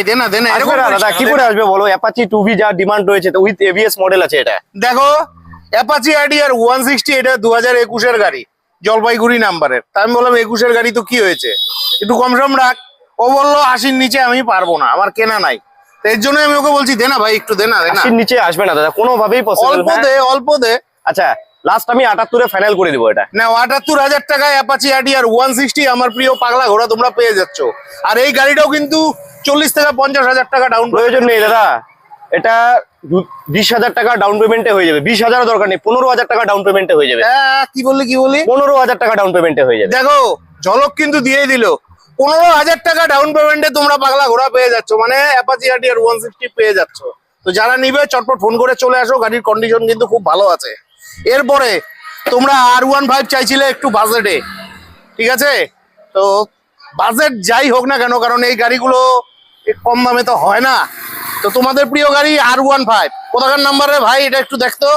দেনা দেনা এরকম দাদা কি করে আসবে বলো? অ্যাপাচি 2V যা ডিমান্ড রয়েছে তো উইথ এবিএস মডেল আছে এটা। দেখো অ্যাপাচি আইডিআর 160 এটা 2021 এর গাড়ি, জলপাইগুড়ি নাম্বারের। তা আমি বললাম 21 এর গাড়ি তো কি হয়েছে, একটু কম সম রাখ। ও বললো 80-র নিচে আমি পারবো না, আমার কেনা নাই। তো এর জন্য আমি ওকে বলছি দেনা ভাই একটু দেনা দেনা। 80-র নিচে আসবে না দাদা, কোনোভাবেই পসিবল অল্প দে অল্প দে। আচ্ছা লাস্ট আমি 78 এ ফাইনাল করে দিব এটা। না 78,000 টাকায় অ্যাপাচি আইডিআর 160 আমার প্রিয় পাগলা ঘোড়া তোমরা পেয়ে যাচ্ছ। আর এই গাড়িটাও কিন্তু 40 থেকে 50,000 টাকা ডাউন প্রয়োজন নেই দাদা, এটা 20,000 টাকা ডাউন পেমেন্টে হয়ে যাবে। 20,000 দরকার নেই, 15,000 টাকা ডাউন পেমেন্টে হয়ে যাবে। কি বললি 15,000 টাকা ডাউন পেমেন্টে হয়ে যাবে। দেখো ঝলক কিন্তু দিয়েই দিল, 15,000 টাকা ডাউন পেমেন্টে তোমরা পাগলা ঘোড়া পেয়ে যাচ্ছ, মানে অ্যাপাচি আইডিআর 160 পেয়ে যাচ্ছ। তো যারা নিবে চটপট ফোন করে চলে আসো, গাড়ির কন্ডিশন কিন্তু খুব ভালো আছে। এরপরে তোমরা R15 চাইছিলে একটু বাজেটে, ঠিক আছে? তো বাজেট যাই হোক না কেন, কারণ এই গাড়িগুলো কম দামে তো হয় না। তো তোমাদের প্রিয় গাড়ি R15 কোথাকার নাম্বারে ভাই এটা একটু দেখতো?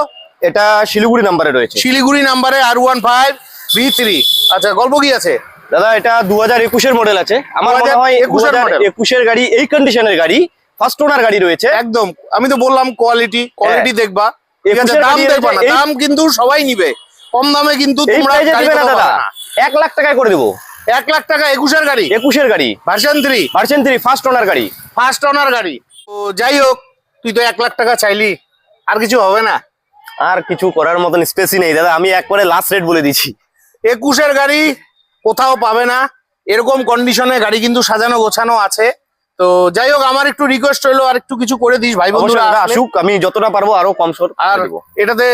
এটা শিলিগুড়ি নাম্বারে রয়েছে। শিলিগুড়ি নাম্বারে R15 V3। আচ্ছা গল্প কি আছে দাদা? এটা 2021 এর মডেল আছে। আমার মনে হয় 2021 এর গাড়ি, এই কন্ডিশনের গাড়ি, ফার্স্ট ওনার গাড়ি রয়েছে একদম। আমি তো বললাম কোয়ালিটি দেখবা, ঠিক আছে? দাম দেখবা না, দাম কিন্তু সবাই নিবে কম দামে, কিন্তু তোমরা দাদা 1 লাখ টাকায় করে দেবো। 1 লাখ টাকা 21 এর গাড়ি, 21 এর গাড়ি ভার্সন 3 ফার্স্ট ওনার গাড়ি। ফার্স্ট ওনার গাড়ি। তো যাই হোক, তুই তো 1 লাখ টাকা চাইলি, আর কিছু হবে না? আর কিছু করার মতন স্পেসই নেই দাদা, আমি একবারে লাস্ট রেট বলে দিচ্ছি। 21 এর গাড়ি কোথাও পাবে না, এরকম কন্ডিশনে গাড়ি কিন্তু সাজানো গোছানো আছে। তো যাই হোক, আমার একটু রিকোয়েস্ট হইলো আর একটু কিছু করে দিস ভাই বন্ধুরা আসুক, আমি যতটা পারবো আরো কম সর। আর এটাতে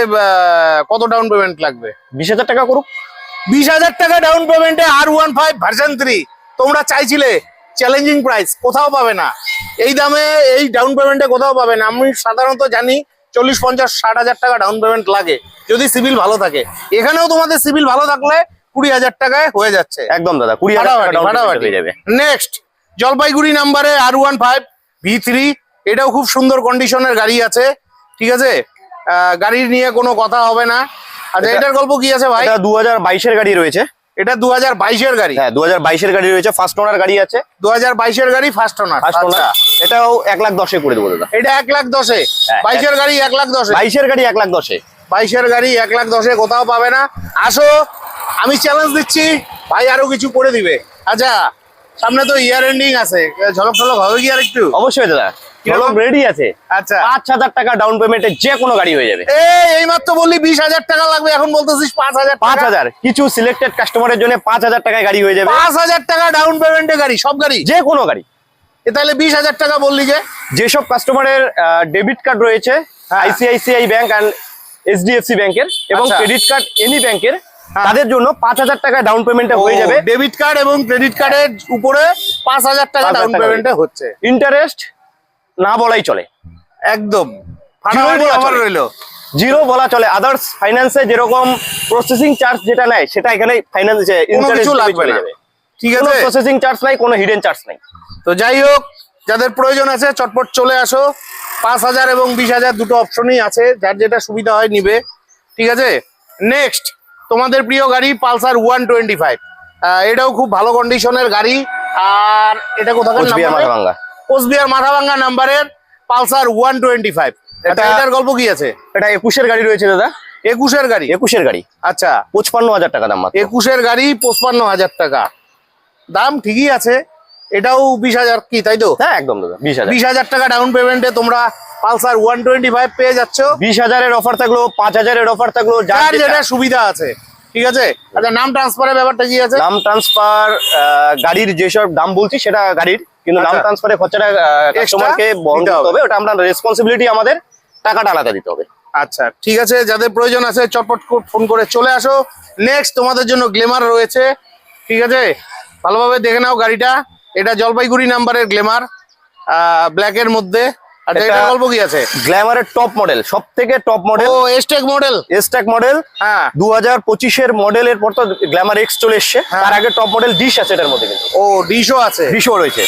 কত ডাউন পেমেন্ট লাগবে? 20,000 টাকা করুক। 20,000 টাকা ডাউন পেমেন্টে R15 ভার্সন 3 তোমরা চাইছিলে, চ্যালেঞ্জিং প্রাইস, কোথাও পাবে না এই দামে, এই ডাউন পেমেন্টে কোথাও পাবে না। আমি সাধারণত জানি 40, 50, 60,000 টাকা ডাউন পেমেন্ট লাগে যদি সিভিল ভালো থাকে। এখানেও তোমাদের সিভিল ভালো থাকলে 20,000 টাকায় হয়ে যাচ্ছে একদম দাদা। 20,000 টাকা ডাউন পেমেন্ট হয়ে যাবে। নেক্সট জলপাইগুড়ি নাম্বারে R15 V3, এটাও খুব সুন্দর কন্ডিশনের গাড়ি আছে, ঠিক আছে? গাড়ির নিয়ে কোনো কথা হবে না। আচ্ছা এটার গল্প কি আছে ভাই? এটা 2022 এর গাড়ি রয়েছে। এটা 2022 এর গাড়ি? হ্যাঁ 2022 এর গাড়ি রয়েছে, ফার্স্ট ওনার গাড়ি আছে। 2022 এর গাড়ি ফার্স্ট ওনার। এটাও 1,10,000 করে দেবো দাদা। এটা 1,10,000 22 এর গাড়ি 1,10,000 22 এর গাড়ি 1,10,000 22 এর গাড়ি 1,10,000 কোথাও পাবে না। আসো, আমি চ্যালেঞ্জ দিচ্ছি, ভাই আরো কিছু করে দিবে। আচ্ছা সামনে তো ইয়ার এন্ডিং আছে, ঝলক ঝলক হবে কি আর একটু? অবশ্যই দাদা, ঝলক রেডি আছে। আচ্ছা 5,000 টাকা ডাউন পেমেন্টে যে কোনো গাড়ি হয়ে যাবে। এই মাত্র বললি 20,000 টাকা লাগবে, এখন বলতেছিস 5,000। 5,000 কিছু সিলেক্টেড কাস্টমারের জন্য 5,000 টাকায় গাড়ি হয়ে যাবে। 5,000 টাকা ডাউন পেমেন্টে গাড়ি, সব গাড়ি, যে কোনো গাড়ি। তাহলে 20,000 টাকা বললি যে? যেসব কাস্টমারের ডেবিট কার্ড রয়েছে ICICI ব্যাংক এন্ড HDFC ব্যাংকের এবং ক্রেডিট কার্ড এনি ব্যাংকের, তাদের জন্য 5,000 টাকা ডাউন পেমেন্টে হয়ে যাবে। ডেবিট কার্ড এবং ক্রেডিট কার্ডের উপরে 5,000 টাকা ডাউন পেমেন্টে হচ্ছে। ইন্টারেস্ট না বলাই চলে, একদম জিরো বলা চলে। আদার্স ফাইন্যান্সে যেরকম প্রসেসিং চার্জ যেটা নেয়, সেটা এখানে ফাইন্যান্সে ইন্টারেস্ট লাগবে না, ঠিক আছে? প্রসেসিং চার্জ নাই, কোনো হিডেন চার্জ নাই। তো যাই হোক, যাদের প্রয়োজন আছে চটপট চলে আসো। 5,000 এবং 20,000 দুটো অপশনই আছে, যার যেটা সুবিধা হয় নিবে, ঠিক আছে? নেক্সট তোমাদের প্রিয় গাড়ি পালসার 125, এটাও খুব ভালো কন্ডিশনের গাড়ি। আর এটা কোথাকার নাম্বার? কোচবিহার মাথাভাঙ্গা নাম্বারের পালসার 125। এটার গল্প কি আছে? এটা 21 এর গাড়ি রয়েছে দাদা। 21 এর গাড়ি? 21 এর গাড়ি। আচ্ছা 55,000 টাকা দাম। 21 এর গাড়ি 55,000 টাকা দাম, ঠিকই আছে। এটাও 20,000 কি, তাই তো? হ্যাঁ একদম দাদা। 20,000 টাকা ডাউন পেমেন্টে তোমরা পালসার 125 পেয়ে যাচ্ছ। 20,000 এর অফার থাকলো, 5,000 এর অফার থাকলো, যার যেটা সুবিধা আছে, ঠিক আছে? আচ্ছা নাম ট্রান্সফারের ব্যাপারটা কি আছে? নাম ট্রান্সফার গাড়ির যেসব দাম বলছি সেটা গাড়ির, কিন্তু নাম ট্রান্সফারের খরচাটা কাস্টমারকে বহন করতে হবে, ওটা আমরা রেসপন্সিবিলিটি, আমাদের টাকাটা আলাদা দিতে হবে। আচ্ছা ঠিক আছে, যাদের প্রয়োজন আছে চটপট ফোন করে চলে আসো। নেক্সট তোমাদের জন্য গ্ল্যামার রয়েছে, ঠিক আছে? ভালোভাবে দেখে নাও গাড়িটা। এটা জলপাইগুড়ি নাম্বারের গ্ল্যামার, ব্ল্যাকের মধ্যে। আচ্ছা এটা গল্প কি আছে? গ্ল্যামারের টপ মডেল, সবথেকে টপ মডেল। ও এসটেক মডেল? এসটেক মডেল, হ্যাঁ। 2025 এর মডেলের পর তো গ্ল্যামার এক্স চলে এসেছে, তার আগে টপ মডেল ডিশ আছে এটার মধ্যে কিন্তু। ও ডিশও আছে? ডিশও রয়েছে।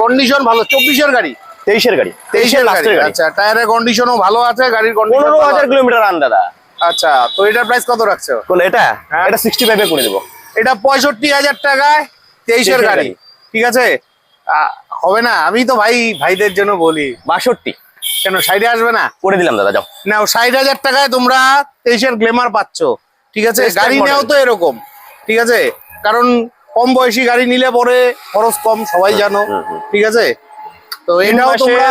কন্ডিশন ভালো। 24 এর গাড়ি? 23 এর গাড়ি। 23 এর লাস্টের গাড়ি। আচ্ছা টায়ারের কন্ডিশনও ভালো আছে, গাড়ির কন্ডিশন 15,000 কিলোমিটার রান দাদা। আচ্ছা তো এটার প্রাইস কত রাখছো? এটা 65 এ করে দেব। এটা 65,000 টাকায় 23 এর গাড়ি, ঠিক আছে? হবে না, আমি তো ভাইদের জন্য বলি। 62 কেন 60 আসবে না? করে দিলাম দাদা, যাও। নাও, 60,000 টাকায় তোমরা 23-এর গ্ল্যামার পাচ্ছ। ঠিক আছে, Best গাড়ি model। নেও তো এরকম, ঠিক আছে, কারণ কম বয়সী গাড়ি নিলে পরে খরচ কম, সবাই জানো। ঠিক আছে, তো এটাও মাসে তোমরা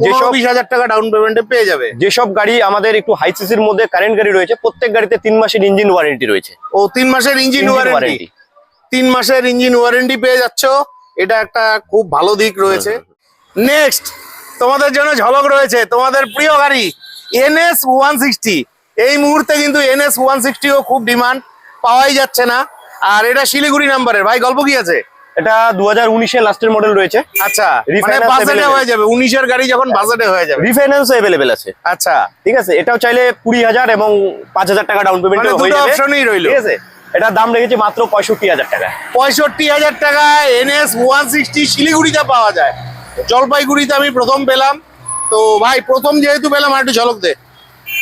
যেসব- 20-20,000 টাকা ডাউন পেমেন্টে পেয়ে যাবে। যেসব গাড়ি আমাদের একটু হাই সিসির মধ্যে কারেন্ট গাড়ি রয়েছে, প্রত্যেক গাড়িতে 3 মাসের ইঞ্জিন ওয়ারেন্টি রয়েছে। ও 3 মাসের ইঞ্জিন Engine ওয়ারেন্টি, warranty। 3 মাসের ইঞ্জিন ওয়ারেন্টি পেয়ে যাচ্ছ, এটা একটা খুব ভালো দিক রয়েছে। নেক্সট তোমাদের জন্য ঝলক রয়েছে তোমাদের প্রিয় গাড়ি NS 160। এই মুহূর্তে কিন্তু NS 160ও খুব ডিমান্ড, পাওয়াই যাচ্ছে না। আর এটা শিলিগুড়ি নাম্বারের, ভাই গল্প কি আছে? এটা 2019 এর লাস্টের মডেল রয়েছে। আচ্ছা, মানে Refinance বাজেটে available। হয়ে যাবে, 19-এর গাড়ি যখন বাজেটে হয়ে যাবে। রিফাইন্যান্স अवेलेबल আছে। আচ্ছা, ঠিক আছে, এটাও চাইলে 20,000 এবং 5,000 টাকা ডাউন পেমেন্টে মানে হয়ে দুটো যাবে। অপশনই রইলো। ঠিক আছে, এটার দাম রেখেছি মাত্র 65,000 টাকা। 65,000 টাকায় NS 160 শিলিগুড়িতে পাওয়া যায়। জলপাইগুড়িতে আমি প্রথম পেলাম, তো ভাই প্রথম যেহেতু পেলাম আর একটু ঝলক দে,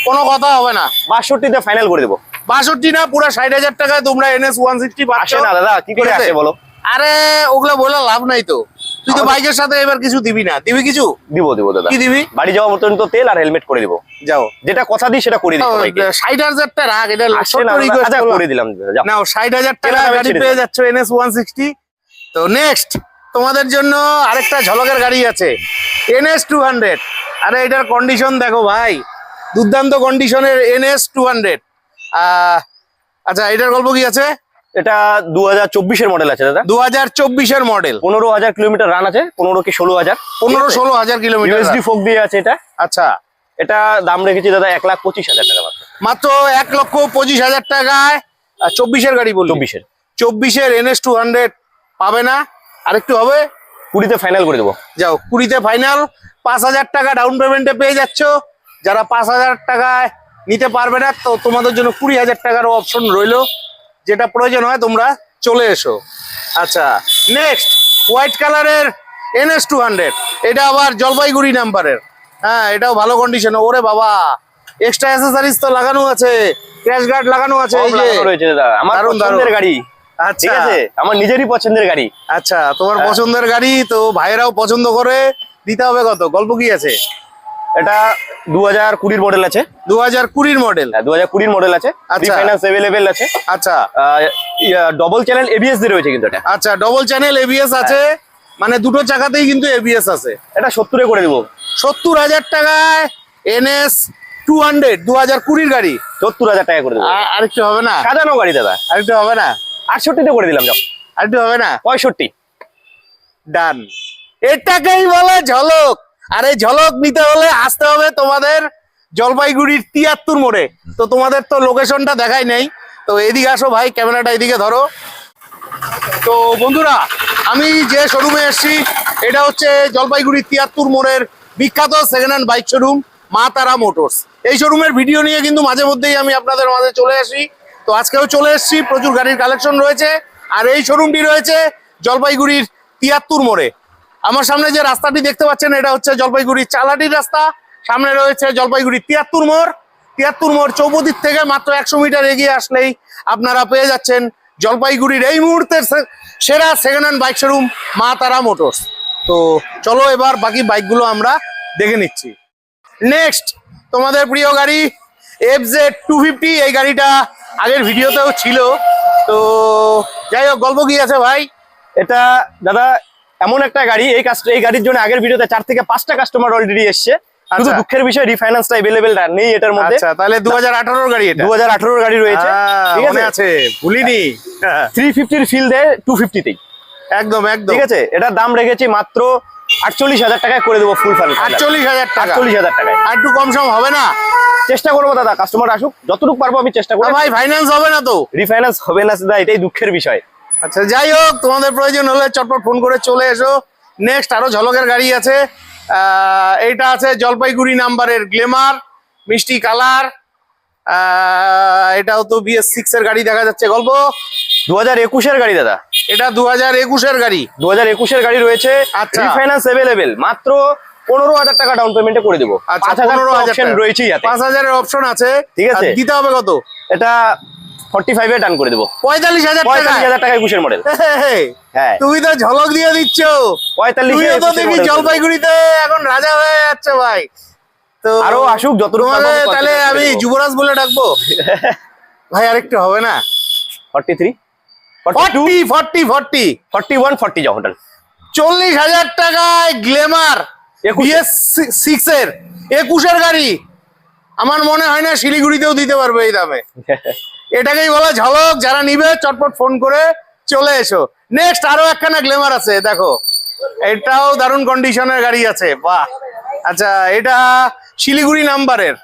কোনো কথা হবে না। 62 তে ফাইনাল করে দেবো। 62 না, পুরো 60,000 টাকায় তোমরা NS 160 পাচ্ছ। আসে না দাদা, কি করে ঠিক আছে? আসে বলো? আরে ওগুলা বলে লাভ নাই তো, তুই তো বাইকের সাথে এবার কিছু দিবি না, দিবি কিছু? দিব দাদা। কি দিবি? বাড়ি যাওয়া পর্যন্ত তেল আর হেলমেট করে দিব। যাও, যেটা কথা দিই সেটা করে দিই সবাইকে। 60,000 টা রাখ, এটা আসে না ছোট্ট দাদা, request আচ্ছা, করলাম। করে দিলাম দাদা, যাও। নাও, 60,000 টাকা কেনা গাড়ি ছেড়ে পেয়ে দিলাম। যাচ্ছ NS 160। তো নেক্সট তোমাদের জন্য আরেকটা ঝলকের গাড়ি আছে NS 200। আরে এটার কন্ডিশন দেখো ভাই, দুর্দান্ত কন্ডিশনের NS 200। আচ্ছা, এটার গল্প কি আছে? এটা 2024 এর মডেল আছে দাদা। 2024-এর মডেল, 15,000 কিলোমিটার রান আছে, 15 কি 16,000। 15-16,000 কিলোমিটার। ইউএসডি ফোক দিয়ে আছে এটা। আচ্ছা, এটা দাম রেখেছি দাদা 1,25,000 টাকা মাত্র। মাত্র 1,25,000 টাকায় 24-এর গাড়ি বললি? 24-এর 24-এর NS 200 পাবে না, আরেকটু হবে। 20-তে ফাইনাল করে দেবো। যাও, 20-তে ফাইনাল, 5,000 টাকা ডাউন পেমেন্টে পেয়ে যাচ্ছ। যারা 5,000 টাকায় নিতে পারবে না, তো তোমাদের জন্য 20,000 টাকারও অপশন রইলো, যেটা প্রয়োজন হয় তোমরা চলে এসো। আচ্ছা, নেক্সট হোয়াইট কালারের NS 200, এটা আবার জলপাইগুড়ি নাম্বারের। হ্যাঁ, এটাও ভালো কন্ডিশন। ওরে বাবা, এক্সট্রা অ্যাসেসরিজ তো লাগানো আছে, ক্র্যাশ গার্ড লাগানো আছে, এই সব যে লাগানো রয়েছে দাদা, আমার দারুণ, পছন্দের দারুণ। গাড়ি। আচ্ছা, ঠিক আছে, আমার নিজেরই পছন্দের গাড়ি। আচ্ছা, তোমার পছন্দের গাড়ি তো ভাইয়েরাও পছন্দ করে, দিতে হবে কত? গল্প কি আছে? এটা 2020 মডেল আছে। 2020 মডেল। 2020 মডেল আছে, আচ্ছা। রিফাইন্যান্স अवेलेबल আছে। আচ্ছা, ডবল চ্যানেল এবিএস দিয়ে রয়েছে কিন্তু এটা। আচ্ছা, ডবল চ্যানেল ABS আছে, মানে দুটো চাকাতেই কিন্তু ABS আছে। এটা 70-এ করে দেবো। 70,000 টাকায় NS 200 2020 গাড়ি। 70,000 টাকা করে দেবো। আরেকটু হবে না? সাজানো গাড়ি দাদা। আরেকটু হবে না? 68-তে করে দিলাম, যাও। আরেকটু হবে না? 65। ডান। এটাকেই বলে ঝলক। আর এই ঝলক নিতে হলে আসতে হবে তোমাদের জলপাইগুড়ির 73 মোড়ে। তো তোমাদের তো লোকেশনটা দেখাই নেই, তো এদিকে আসো ভাই, ক্যামেরাটা এদিকে ধরো। তো বন্ধুরা, আমি যে শোরুমে এসেছি এটা হচ্ছে জলপাইগুড়ির 73 মোড়ের বিখ্যাত সেকেন্ড হ্যান্ড বাইক শোরুম মা তারা মোটরস। এই শোরুমের ভিডিও নিয়ে কিন্তু মাঝে মধ্যেই আমি আপনাদের মাঝে চলে আসি। তো আজকেও চলে এসেছি, প্রচুর গাড়ির কালেকশন রয়েছে। আর এই শোরুমটি রয়েছে জলপাইগুড়ির 73 মোড়ে। আমার সামনে যে রাস্তাটি দেখতে পাচ্ছেন এটা হচ্ছে জলপাইগুড়ির চালাটির রাস্তা, সামনে রয়েছে জলপাইগুড়ির 73 মোড়। 73 মোড় চৌপতির থেকে মাত্র 100 মিটার এগিয়ে আসলেই আপনারা পেয়ে যাচ্ছেন জলপাইগুড়ির এই মুহূর্তের সেরা সেকেন্ড হ্যান্ড বাইক শোরুম মা তারা মোটরস। তো চলো এবার বাকি বাইকগুলো আমরা দেখে নিচ্ছি। নেক্সট তোমাদের প্রিয় গাড়ি FZ 250। এই গাড়িটা আগের ভিডিওতেও ছিল, তো যাই হোক, গল্প কি আছে ভাই? এটা দাদা এমন একটা গাড়ি, এই গাড়ির জন্য আগের ভিডিওতে 4 থেকে 5টা কাস্টমার অলরেডি এসছে। শুধু আচ্ছা। দুঃখের বিষয় রিফাইন্যান্সটা अवेलेबल নেই এটার মধ্যে। আচ্ছা, তাহলে 2018 গাড়ি এটা? 2018 গাড়ি রয়েছে। ঠিক মনে আছে, আছে, ভুলিনি। 350-এর ফিল দেয় 250-তেই। একদম একদম। ঠিক আছে, এটার দাম রেখেছি মাত্র 48,000 টাকায় করে দেবো ফুল ফাইনাল। 48,000 টাকা? 48,000 টাকায়। আর একটু কম সম হবে না? চেষ্টা করবো দাদা, কাস্টমার আসুক, যতটুকু পারবো আমি চেষ্টা করবো। ভাই ফাইন্যান্স হবে না তো? রিফাইন্যান্স হবে না দাদা, এটাই দুঃখের বিষয়। আচ্ছা, যাই হোক, তোমাদের প্রয়োজন হলে চটপট ফোন করে চলে এসো। নেক্সট আরো ঝলকের গাড়ি আছে। এইটা আছে জলপাইগুড়ি নাম্বারের গ্ল্যামার, মিষ্টি কালার। এটাও তো BS6 এর গাড়ি দেখা যাচ্ছে। গল্প? 2021-এর গাড়ি দাদা। এটা 2021-এর গাড়ি। 2021-এর গাড়ি রয়েছে। আচ্ছা। রিফাইন্যান্স अवेलेबल মাত্র 15,000 টাকা ডাউন পেমেন্টে করে দেবো। আচ্ছা, 5,000 15,000 অপশন রয়েছেই। 5,000-এর অপশন আছে। ঠিক আছে। আর দিতে হবে কত? এটা 45 এ ডান করে দেবো। 45,000 টাকা, 45,000 টাকা 21 এর মডেল। হ্যাঁ তুমি তো ঝলক দিয়ে দিচ্ছ। 45 তুমিও তো দেখি জলপাইগুড়িতে এখন রাজা হয়ে যাচ্ছে ভাই। তো আরো আসুক যতটুকু তোমাকে তাহলে আমি যুবরাজ বলে ডাকবো ভাই? আরেকটু হবে না? 43 40 40 40 41 40 যাও ডান। 40,000 টাকায় গ্ল্যামার 21 BS6 এর 21 এর গাড়ি। আমার মনে হয় না শিলিগুড়িতেও দিতে পারবে এই দামে। এটাকেই বলা ঝলক। যারা নিবে চটপট ফোন করে চলে এসো। নেক্সট আরো একখানা গ্ল্যামার আছে, দেখো এটাও দারুণ কন্ডিশনের গাড়ি আছে। বাহ, আচ্ছা এটা শিলিগুড়ি নাম্বারের।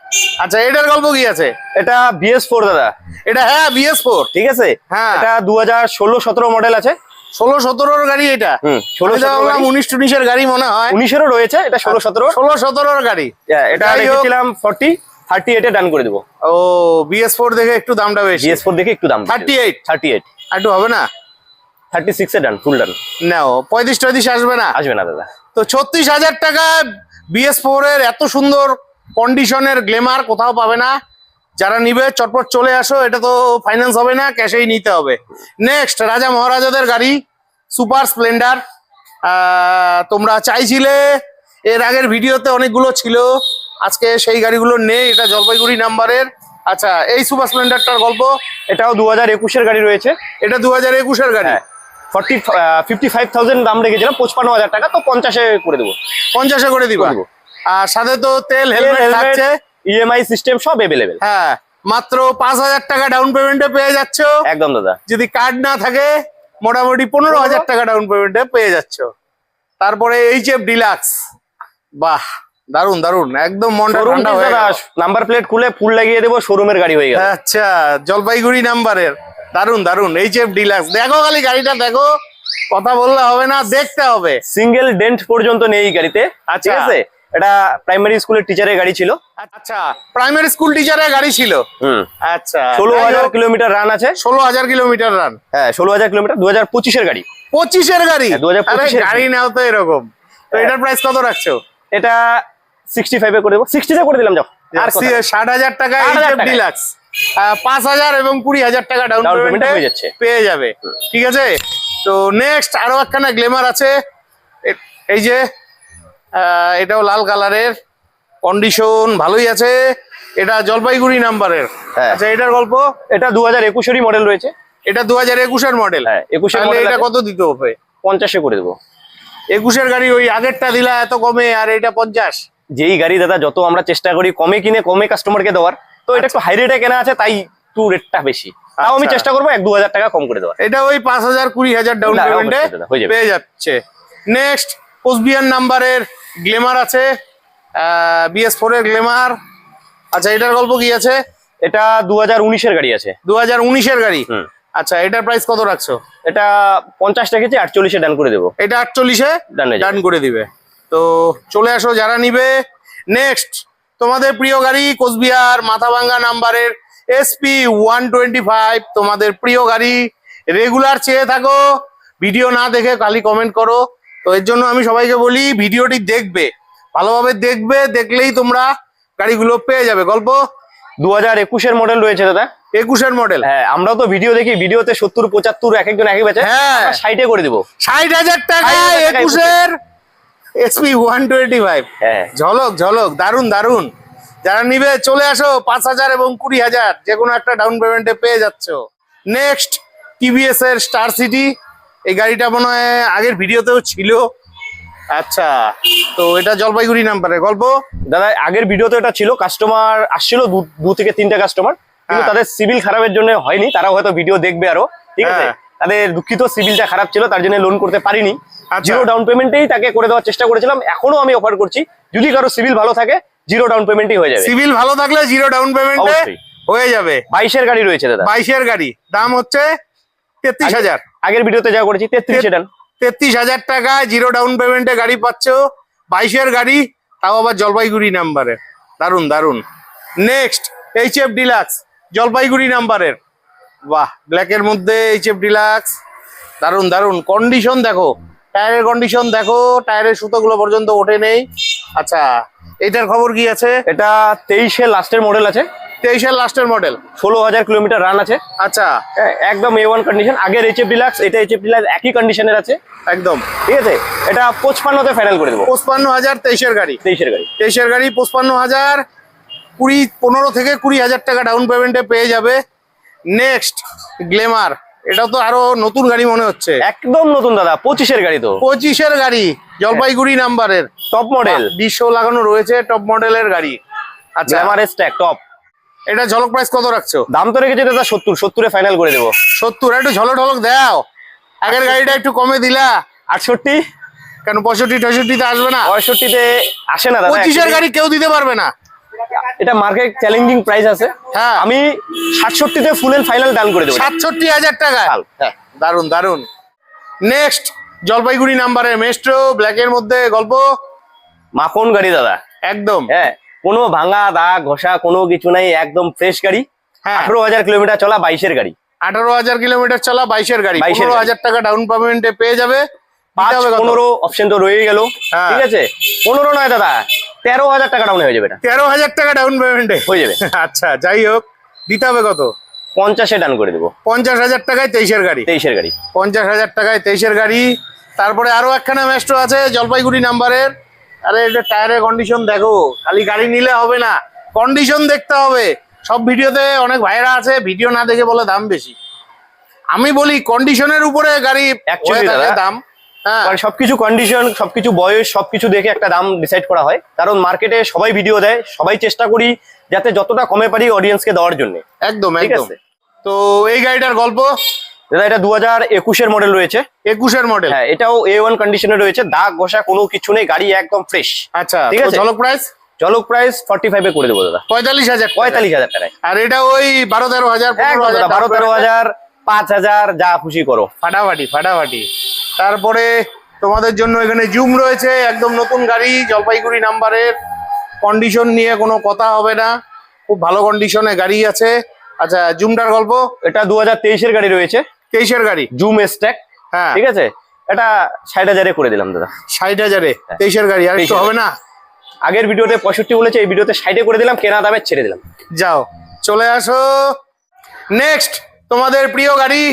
আচ্ছা এটার গল্প কি আছে? এটা BS4 দাদা। এটা হ্যাঁ BS4, ঠিক আছে। হ্যাঁ এটা 2016-17 মডেল আছে। 16-17 গাড়ি এটা। 16-17 19-19 গাড়ি মনে হয়। 19-এরও রয়েছে, এটা 16-17 16-17 গাড়ি। এটা যাই হোক। রেখেছিলাম 38 এ ডান করে দেবো। ও BS4 দেখে একটু দামটা বেশি। BS4 দেখে একটু দাম 38 আর একটু হবে না? 36 এ ডান, ফুল ডান। নাও 35-35 আসবে না? আসবে না দাদা। তো 36,000 টাকা BS4 এর এত সুন্দর কন্ডিশনের গ্ল্যামার কোথাও পাবে না। যারা নিবে চটপট চলে আসো। এটা তো ফাইন্যান্স হবে না, ক্যাশেই নিতে হবে। নেক্সট রাজা মহারাজাদের গাড়ি সুপার স্প্লেন্ডার। তোমরা চাইছিলে, এর আগের ভিডিওতে অনেকগুলো ছিল, আজকে সেই গাড়িগুলো নেই। এটা জলপাইগুড়ি নাম্বারের। আচ্ছা এই সুপার স্প্লেন্ডারটার গল্প? এটাও 2021 এর গাড়ি রয়েছে। এটা 2021 এর গাড়ি। 55,000 দাম রেখেছিলাম, 55,000 টাকা, তো 50 এ করে দেবো। 50 করে দিবা? করে দেবো। আর সাথে তো তেল হেলমেট থাকছে, EMI সিস্টেম সব অ্যাভেলেবেল। হ্যাঁ মাত্র 5,000 টাকা ডাউন পেমেন্টে পেয়ে যাচ্ছ। একদম দাদা। যদি কার্ড না থাকে মোটামুটি 15,000 টাকা ডাউন পেমেন্টে পেয়ে যাচ্ছ। তারপরে HF ডিলাক্স, বাহ দারুন দারুন, একদম মনটা ঠান্ডা হয়ে গেল। নাম্বার প্লেট খুলে ফুল লাগিয়ে দেবো, শোরুমের গাড়ি হয়ে গেল। আচ্ছা জলপাইগুড়ি নাম্বারের, দারুন দারুন HF ডিলাক্স। দেখো খালি গাড়িটা দেখো, কথা বললে হবে না, দেখতে হবে। সিঙ্গেল ডেন্ট পর্যন্ত নেই এই গাড়িতে, ঠিক আছে। এটা প্রাইমারি স্কুলের টিচারের গাড়ি ছিল। আচ্ছা প্রাইমারি স্কুল টিচারের গাড়ি ছিল। আচ্ছা 16,000 কিলোমিটার রান আছে। 16,000 কিলোমিটার রান। হ্যাঁ 16,000 কিলোমিটার, 2025 এর গাড়ি। 25 এর গাড়ি? 2025 এর গাড়ি নাও তো এরকম। তো এটার প্রাইস কত রাখছো? এটা 65 এ করে দেবো, 60 এ করে দিলাম যাও। আর 60,000 টাকা HF ডিলাক্স, 5,000 এবং 20,000 টাকা ডাউন পেমেন্ট হয়ে যাচ্ছে, পেয়ে যাবে। ঠিক আছে। তো নেক্সট আরো একখানা গ্ল্যামার আছে, এই যে এটাও লাল কালারের, কন্ডিশন ভালোই আছে। এটা জলপাইগুড়ি নাম্বারের। আচ্ছা এটার গল্প? এটা 2021 এরই মডেল রয়েছে। এটা 2021 এর মডেল। হ্যাঁ 21 এর মডেল। এটা কত দিতে হবে? 50 এ করে দেবো। 21 এর গাড়ি ওই আগেরটা দিলা এত কমে, আর এটা 50? যেই গাড়ি দাদা যত আমরা চেষ্টা করি কমে কিনে কমে কাস্টমারকে দেওয়ার, তো এটা একটু হাই রেটে কেনা আছে তাই একটু রেটটা বেশি। তাও আমি চেষ্টা করবো 1-2 হাজার টাকা কম করে দেওয়ার। এটা ওই 5,000 20,000 ডাউন পেমেন্টে পেয়ে যাচ্ছে। নেক্সট কোচবিহার নাম্বারের গ্ল্যামার আছে, BS4 এর গ্ল্যামার। আচ্ছা এটার গল্প কি আছে? এটা 2019 এর গাড়ি আছে। 2019 এর গাড়ি। আচ্ছা এটার প্রাইস কত রাখছো? এটা 50 রেখেছি, 48 এ ডান করে দেবো। এটা 48 এ ডান করে দিবে। তো চলে আসো যারা নিবে। নেক্সট তোমাদের প্রিয় গাড়ি কোচবিহার মাথাভাঙ্গা নাম্বারের SP 125, তোমাদের প্রিয় গাড়ি। রেগুলার চেয়ে থাকো, ভিডিও না দেখে খালি কমেন্ট করো। তো এর জন্য আমি সবাইকে বলি ভিডিওটি দেখবে, ভালোভাবে দেখবে, দেখলেই তোমরা গাড়িগুলো পেয়ে যাবে। গল্প? 2021 এর মডেল রয়েছে দাদা। 21 এর মডেল। হ্যাঁ আমরাও তো ভিডিও দেখি, ভিডিওতে 70-75 এক একজন একই বেচে। হ্যাঁ 60 এ করে দেবো। 60,000 টাকা 21 এর SP 125। হ্যাঁ ঝলক ঝলক, দারুন দারুন। যারা নিবে চলে আসো, 5,000 এবং 20,000 যে কোনো একটা ডাউন পেমেন্টে পেয়ে যাচ্ছ। নেক্সট TVS এর স্টার সিটি, এই গাড়িটা মনে হয় আগের ভিডিওতেও ছিল। আচ্ছা তো এটা জলপাইগুড়ি নাম্বারের। গল্প? দাদা আগের ভিডিওতে এটা ছিল, কাস্টমার আসছিল 2 থেকে 3টা কাস্টমার, কিন্তু তাদের সিভিল খারাপের জন্য হয়নি। তারাও হয়তো ভিডিও দেখবে আরো, ঠিক আছে। তাদের দুঃখিত, সিভিলটা খারাপ ছিল, তার জন্য লোন করতে পারিনি। জিরো ডাউন পেমেন্টেই তাকে করে দেওয়ার চেষ্টা করেছিলাম, এখনো আমি অফার করছি। যদি কারো সিভিল ভালো থাকে জিরো ডাউন পেমেন্টই হয়ে যাবে। সিভিল ভালো থাকলে জিরো ডাউন পেমেন্টে হয়ে যাবে। 22 এর গাড়ি রয়েছে দাদা। 22 এর গাড়ি, দাম হচ্ছে 33,000। আগের ভিডিওতে যা করেছি 33 এ ডান। 33,000 টাকা জিরো ডাউন পেমেন্টে গাড়ি পাচ্ছ, 22 এর গাড়ি, তাও আবার জলপাইগুড়ি নাম্বারের। দারুন দারুন। নেক্সট HF ডিলাক্স, জলপাইগুড়ি নাম্বারের। বাহ ব্ল্যাকের মধ্যে HF ডিলাক্স, দারুন দারুন। কন্ডিশন দেখো, টায়ারের কন্ডিশন দেখো, টায়ারের সুতোগুলো পর্যন্ত ওঠে নেই। আচ্ছা এটার খবর কি আছে? এটা 23 এর লাস্টের মডেল আছে। 23-এর লাস্টের মডেল। 16,000 কিলোমিটার রান আছে। আচ্ছা, হ্যাঁ, একদম A1 কন্ডিশন। আগের HF ডিলাক্স, এটা HF ডিলাক্স একই কন্ডিশনের আছে একদম ঠিক আছে। এটা 55তে ফাইনাল করে দেবো। 55,000, 23-এর গাড়ি। 23-এর গাড়ি। 23-এর গাড়ি 55,000, 15 থেকে 20,000 টাকা ডাউন পেমেন্টে পেয়ে যাবে। নেক্সট গ্ল্যামার, এটা তো আরো নতুন গাড়ি মনে হচ্ছে। একদম নতুন দাদা, 25-এর গাড়ি তো। 25-এর গাড়ি, জলপাইগুড়ি নাম্বারের, টপ মডেল, ডিশো লাগানো রয়েছে, টপ মডেলের গাড়ি। আচ্ছা, গ্ল্যামার স্ট্যাক টপ। এটা ঝলক প্রাইস কত রাখছো? দাম তো রেখেছে দাদা 70-এ ফাইনাল করে দেবো। 70? একটু ঝলক ঢলক দাও, আগের গাড়িটা একটু কমে দিলা। 68? কেন 65-68-তে আসবে না? 65-তে আসে না দাদা। 25-এর গাড়ি কেউ দিতে পারবে না, এটা মার্কেট চ্যালেঞ্জিং প্রাইস আছে। হ্যাঁ, আমি 67-তে ফুল এন্ড ফাইনাল ডান করে দেবো। 67,000 টাকা। হ্যাঁ, দারুন দারুন। নেক্সট জলপাইগুড়ি নাম্বারে মেস্ট্রো ব্ল্যাকের মধ্যে গল্প, মাখন গাড়ি দাদা একদম। হ্যাঁ, কোনো ভাঙা দাগ ঘষা কোনো কিছু নাই, একদম ফ্রেশ গাড়ি। হ্যাঁ, 18,000 কিলোমিটার চলা, 22-এর গাড়ি। 18,000 কিলোমিটার চলা, 22-এর গাড়ি। 22-এর গাড়ি। 15,000 টাকা ডাউন পেমেন্টে পেয়ে যাবে। দিতে হবে কত? 5-15 অপশন তো রয়ে গেল। হ্যাঁ। ঠিক আছে, 15 নয় দাদা, 13,000 টাকা ডাউন হয়ে যাবে। এটা 13,000 টাকা ডাউন পেমেন্টে হয়ে যাবে। আচ্ছা, যাই হোক, দিতে হবে কত? 50-এ ডান করে দেবো। 50,000 টাকায় 23-এর গাড়ি। 23-এর গাড়ি। 50,000 টাকায় 23-এর গাড়ি। তারপরে আরো একখানা মেস্ট্রো আছে জলপাইগুড়ি নাম্বারের। আরে এটা টায়ারের কন্ডিশন দেখো, খালি গাড়ি নিলে হবে না, কন্ডিশন দেখতে হবে। সব ভিডিওতে অনেক ভাইরা আছে, ভিডিও না দেখে বলে দাম বেশি। আমি বলি কন্ডিশনের উপরে গাড়ি Actually হয়ে থাকে দাদা, দাম। হ্যাঁ, কারণ সবকিছু কন্ডিশন, সবকিছু বয়স, সবকিছু দেখে একটা দাম ডিসাইড করা হয়। কারণ মার্কেটে সবাই ভিডিও দেয়, সবাই চেষ্টা করি যাতে যতটা কমে পারি অডিয়েন্সকে দেওয়ার জন্য। একদম ঠিক একদম। আছে। তো এই গাড়িটার গল্প, দাদা এটা 2021-এর মডেল রয়েছে। 21-এর মডেল। হ্যাঁ, এটাও A1 কন্ডিশনে রয়েছে, দাগ ঘষা কোনো কিছু নেই, গাড়ি একদম ফ্রেশ। আচ্ছা, ঠিক ঠিক আছে। আছে। ঝলক প্রাইস জলক প্রাইস 45-এ করে দেবো দাদা। 45,000। 45,000 টাকায়। আর এটা ওই 12-13,000, একদম দাদা, 12-13,000, 5,000 যা খুশি করো। ফাটাফাটি ফাটাফাটি। তারপরে তোমাদের জন্য এখানে জুম রয়েছে, একদম নতুন গাড়ি, জলপাইগুড়ি নাম্বারের। কন্ডিশন নিয়ে কোনো কথা হবে না, খুব ভালো কন্ডিশনে গাড়ি আছে। আচ্ছা, জুমটার গল্প, এটা 2023-এর গাড়ি রয়েছে, 23-এর গাড়ি, জুম স্ট্যাক। হ্যাঁ, ঠিক আছে, এটা 60,000-এ করে দিলাম দাদা। 60,000-এ 23-এর গাড়ি। আর একটু 23-এর। হবে না? আগের ভিডিওতে 65 বলেছে, এই ভিডিওতে 60-এ করে দিলাম, কেনা দামে ছেড়ে দিলাম। যাও, চলে আসো। নেক্সট তোমাদের প্রিয় গাড়ি,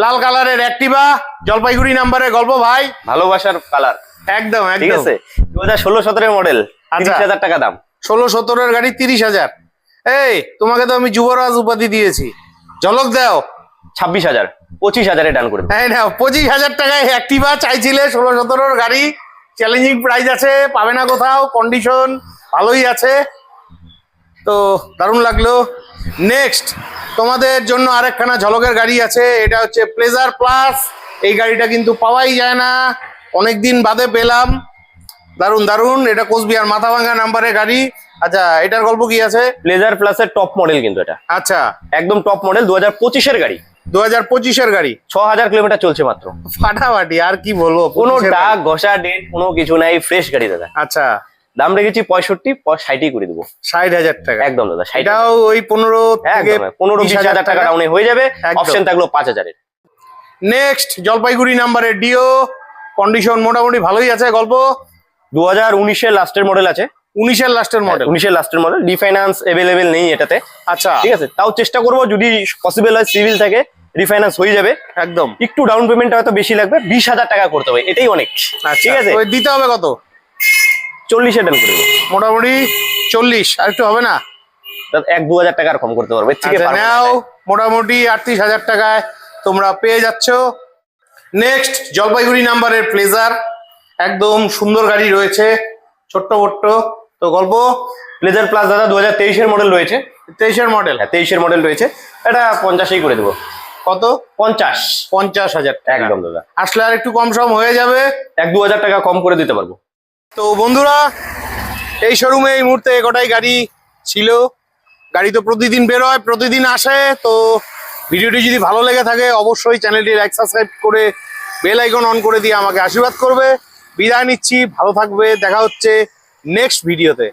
লাল কালারের অ্যাক্টিভা, জলপাইগুড়ি নাম্বারের গল্প ভাই। ভালোবাসার কালার। একদম ঠিক একদম। আছে, 2016-17-এর মডেল, 30,000 টাকা দাম। 16-17-এর গাড়ি 30,000। এই তোমাকে তো আমি যুবরাজ উপাধি দিয়েছি, ঝলক দাও। 26,000, 25,000-এ ডান করে দেবো। হ্যাঁ না, 25,000 টাকায় অ্যাক্টিভা চাইছিলে, 16-17-এর গাড়ি, চ্যালেঞ্জিং প্রাইস আছে, পাবে না কোথাও, কন্ডিশন ভালোই আছে। তো দারুণ লাগলো। নেক্সট তোমাদের জন্য আরেকখানা ঝলকের গাড়ি আছে, এটা হচ্ছে প্লেজার প্লাস। এই গাড়িটা কিন্তু পাওয়াই যায় না, অনেকদিন বাদে পেলাম। দারুণ দারুণ, এটা কোচবিহার মাথাভাঙ্গা নাম্বারের গাড়ি। আচ্ছা, এটার গল্প কি আছে? প্লেজার প্লাসের টপ মডেল কিন্তু এটা, আচ্ছা, একদম টপ মডেল, 2025-এর গাড়ি। 2025-এর গাড়ি, 6,000 কিলোমিটার চলছে মাত্র। ফাটাফাটি। আর কি বলবো, কোনো 25-এর দাগ গাড়ি। ঘষা ডেট কোনো কিছু নাই, ফ্রেশ গাড়ি দাদা। আচ্ছা, দাম রেখেছি 65, 60-ই করে দেবো। 60,000 টাকা। একদম দাদা, 60। এটাও ওই 15 থেকে 15-20,000 টাকা ডাউনে হয়ে যাবে। একদম। অপশন থাকলো 5,000-এর। নেক্সট জলপাইগুড়ি নাম্বারের ডিও, কন্ডিশন মোটামুটি ভালোই আছে। গল্প 2019-এর লাস্টের মডেল আছে। 19-এর লাস্টের মডেল। 19-এর লাস্টের মডেল, রিফাইন্যান্স অ্যাভেলেবেল নেই এটাতে। আচ্ছা, ঠিক আছে, তাও চেষ্টা করবো, যদি পসিবল হয় সিভিল থাকে রিফাইন্যান্স হয়ে যাবে। একদম। একটু ডাউন পেমেন্ট হয়তো বেশি লাগবে, 20,000 টাকা করতে হবে, এটাই অনেক। ঠিক আছে, ওই দিতে হবে কত? 40-এ ডান করে দেবো। মোটামুটি 40। আর একটু হবে না? 1-2,000 টাকা কম করতে পারবে। ঠিক আচ্ছা, আছে, নাও, মোটামুটি 38,000 টাকায় তোমরা পেয়ে যাচ্ছ। নেক্সট জলপাইগুড়ি নাম্বারের প্লেজার, একদম সুন্দর গাড়ি রয়েছে, ছোট্ট ছোট্ট। তো গল্প প্লেজার প্লাস দাদা 2023-এর মডেল রয়েছে। 23-এর মডেল। হ্যাঁ, 23-এর মডেল রয়েছে, এটা 50-এই করে দেবো। কত? 50। 50,000 টাকা। একদম দাদা, আসলে আর একটু কম সম হয়ে যাবে, 1-2,000 টাকা কম করে দিতে পারবো। তো বন্ধুরা, এই শোরুমে এই মুহূর্তে কটাই গাড়ি ছিল। গাড়ি তো প্রতিদিন বেরোয়, প্রতিদিন আসে। তো ভিডিওটি যদি ভালো লেগে থাকে অবশ্যই চ্যানেলটি লাইক সাবস্ক্রাইব করে বেল আইকন অন করে দিয়ে আমাকে আশীর্বাদ করবে। বিদায় নিচ্ছি, ভালো থাকবে, দেখা হচ্ছে নেক্সট ভিডিওতে।